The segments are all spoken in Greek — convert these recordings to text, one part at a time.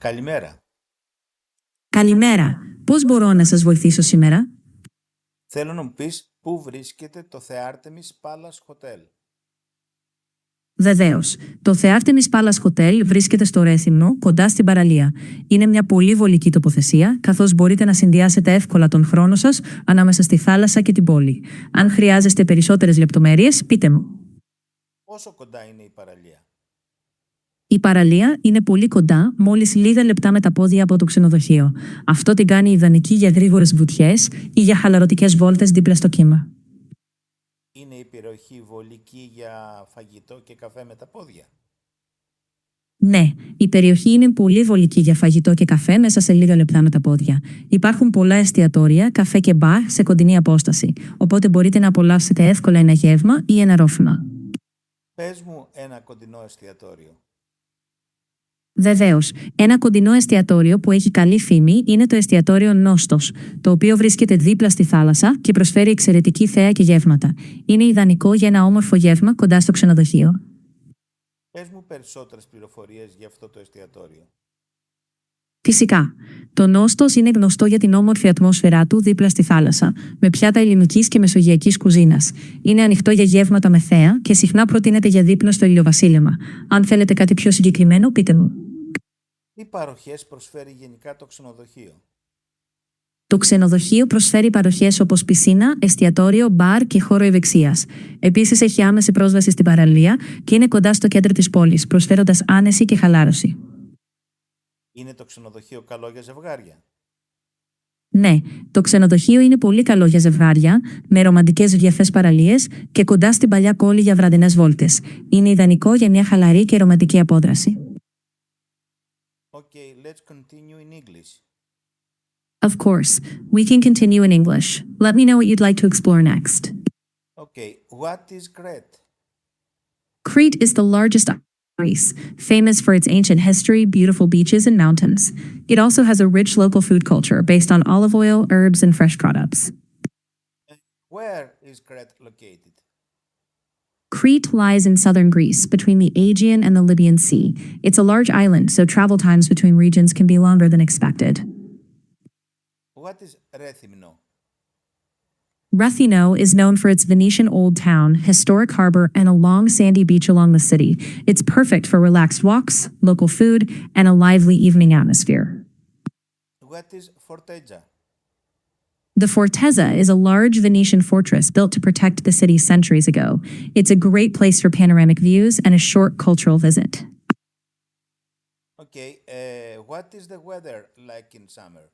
Καλημέρα. Καλημέρα. Πώς μπορώ να σας βοηθήσω σήμερα? Θέλω να μου πεις πού βρίσκεται το The Artemis Palace Hotel. Βεβαίως. Το The Artemis Palace Hotel βρίσκεται στο Ρέθυμνο, κοντά στην παραλία. Είναι μια πολύ βολική τοποθεσία, καθώς μπορείτε να συνδυάσετε εύκολα τον χρόνο σας ανάμεσα στη θάλασσα και την πόλη. Αν χρειάζεστε περισσότερες λεπτομέρειες, πείτε μου. Πόσο κοντά είναι η παραλία? Η παραλία είναι πολύ κοντά, μόλις λίγα λεπτά με τα πόδια από το ξενοδοχείο. Αυτό την κάνει ιδανική για γρήγορες βουτιές ή για χαλαρωτικές βόλτες δίπλα στο κύμα. Είναι η περιοχή βολική για φαγητό και καφέ με τα πόδια? Ναι, η περιοχή είναι πολύ βολική για φαγητό και καφέ μέσα σε λίγα λεπτά με τα πόδια. Υπάρχουν πολλά εστιατόρια, καφέ και μπαρ σε κοντινή απόσταση, οπότε μπορείτε να απολαύσετε εύκολα ένα γεύμα ή ένα ρόφημα. Πες μου ένα κοντινό εστιατόριο. Βεβαίως, ένα κοντινό εστιατόριο που έχει καλή φήμη είναι το εστιατόριο Νόστος, το οποίο βρίσκεται δίπλα στη θάλασσα και προσφέρει εξαιρετική θέα και γεύματα. Είναι ιδανικό για ένα όμορφο γεύμα κοντά στο ξενοδοχείο. Πες μου περισσότερες πληροφορίες για αυτό το εστιατόριο. Φυσικά. Το Νόστος είναι γνωστό για την όμορφη ατμόσφαιρά του δίπλα στη θάλασσα, με πιάτα ελληνικής και μεσογειακής κουζίνας. Είναι ανοιχτό για γεύματα με θέα και συχνά προτείνεται για δείπνο στο ηλιοβασίλεμα. Αν θέλετε κάτι πιο συγκεκριμένο, πείτε μου. Τι παροχές προσφέρει γενικά το ξενοδοχείο? Το ξενοδοχείο προσφέρει παροχές όπως πισίνα, εστιατόριο, μπαρ και χώρο ευεξίας. Επίσης έχει άμεση πρόσβαση στην παραλία και είναι κοντά στο κέντρο της πόλης, προσφέροντας άνεση και χαλάρωση. Είναι το ξενοδοχείο καλό για ζευγάρια? Ναι, το ξενοδοχείο είναι πολύ καλό για ζευγάρια, με ρομαντικές βιαφές παραλίες και κοντά στην παλιά κόλλη για βραδινές βόλτες. Είναι ιδανικό για μια χαλαρή και ρομαντική απόδραση. Okay, let's continue in English. Of course, we can continue in English. Let me know what you'd like to explore next. Okay, what is Crete? Crete is the largest island of Greece, famous for its ancient history, beautiful beaches, and mountains. It also has a rich local food culture based on olive oil, herbs, and fresh products. Where is Crete located? Crete lies in southern Greece, between the Aegean and the Libyan Sea. It's a large island, so travel times between regions can be longer than expected. What is Rethymno? Rethymno is known for its Venetian old town, historic harbor, and a long sandy beach along the city. It's perfect for relaxed walks, local food, and a lively evening atmosphere. What is Forteja? The Fortezza is a large Venetian fortress built to protect the city centuries ago. It's a great place for panoramic views and a short cultural visit. Okay, what is the weather like in summer?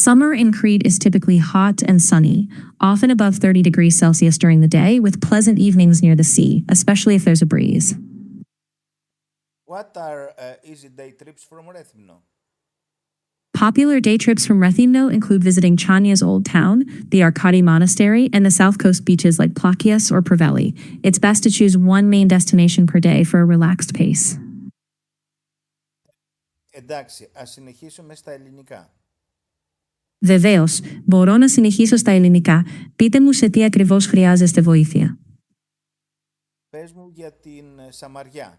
Summer in Crete is typically hot and sunny, often above 30 degrees Celsius during the day, with pleasant evenings near the sea, especially if there's a breeze. What are easy day trips from Rethymno? Popular day trips from Rethymno include visiting Chania's old town, the Arkadi Monastery, and the south coast beaches like Plakias or Preveli. It's best to choose one main destination per day for a relaxed pace. Εντάξει, ας συνεχίσουμε στα ελληνικά. Βεβαίως, μπορώ να συνεχίσω στα ελληνικά. Πείτε μου σε τι ακριβώς χρειάζεστε βοήθεια. Πες μου για την Σαμαριά.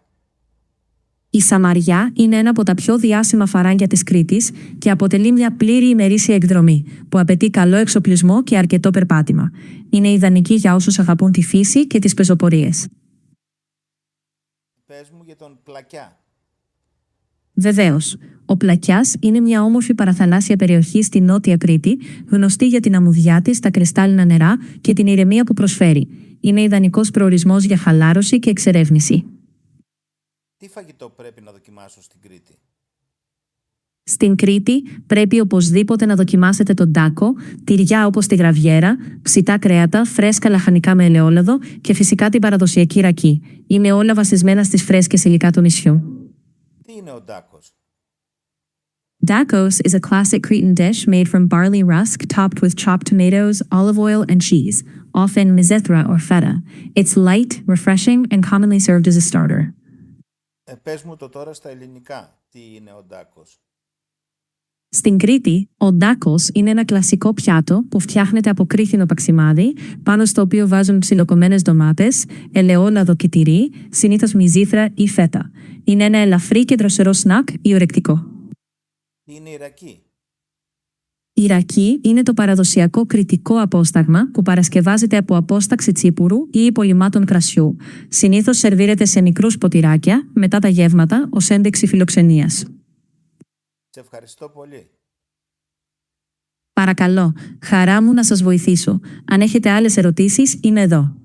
Η Σαμαριά είναι ένα από τα πιο διάσημα φαράγγια της Κρήτης και αποτελεί μια πλήρη ημερήσια εκδρομή που απαιτεί καλό εξοπλισμό και αρκετό περπάτημα. Είναι ιδανική για όσους αγαπούν τη φύση και τις πεζοπορίες. Πες μου για τον Πλακιά. Βεβαίως, ο Πλακιάς είναι μια όμορφη παραθαλάσσια περιοχή στη Νότια Κρήτη, γνωστή για την αμμουδιά της, τα κρυστάλλινα νερά και την ηρεμία που προσφέρει. Είναι ιδανικός προορισμός για χαλάρωση και εξερεύνηση. Τι φαγητό πρέπει να δοκιμάσω στην Κρήτη? Στην Κρήτη πρέπει οπωσδήποτε να δοκιμάσετε τον τάκο, τυριά όπως τη γραβιέρα, ψητά κρέατα, φρέσκα λαχανικά με ελαιόλαδο και φυσικά την παραδοσιακή ρακή. Είναι όλα βασισμένα στις φρέσκες υλικά του νησιού. Τι είναι ο ντάκος? Dakos is a classic Cretan dish made from barley rusk topped with chopped tomatoes, olive oil, and cheese, often mizithra or feta. It's light, refreshing, and commonly served as a starter. Πες μου το τώρα στα ελληνικά. Τι είναι ο ντάκος? Στην Κρήτη, ο ντάκος είναι ένα κλασικό πιάτο που φτιάχνεται από κρίθινο παξιμάδι, πάνω στο οποίο βάζουν ψιλοκομμένες ντομάτες, ελαιόλαδο και τυρί, συνήθως μυζήθρα ή φέτα. Είναι ένα ελαφρύ και δροσερό σνακ ή ορεκτικό. Είναι η ρακή. Η ρακή είναι το παραδοσιακό κρητικό απόσταγμα που παρασκευάζεται από απόσταξη τσίπουρου ή υπολειμμάτων κρασιού. Συνήθως σερβίρεται σε μικρούς ποτηράκια μετά τα γεύματα ως ένδειξη φιλοξενίας. Σε ευχαριστώ πολύ. Παρακαλώ, χαρά μου να σας βοηθήσω. Αν έχετε άλλες ερωτήσεις, είμαι εδώ.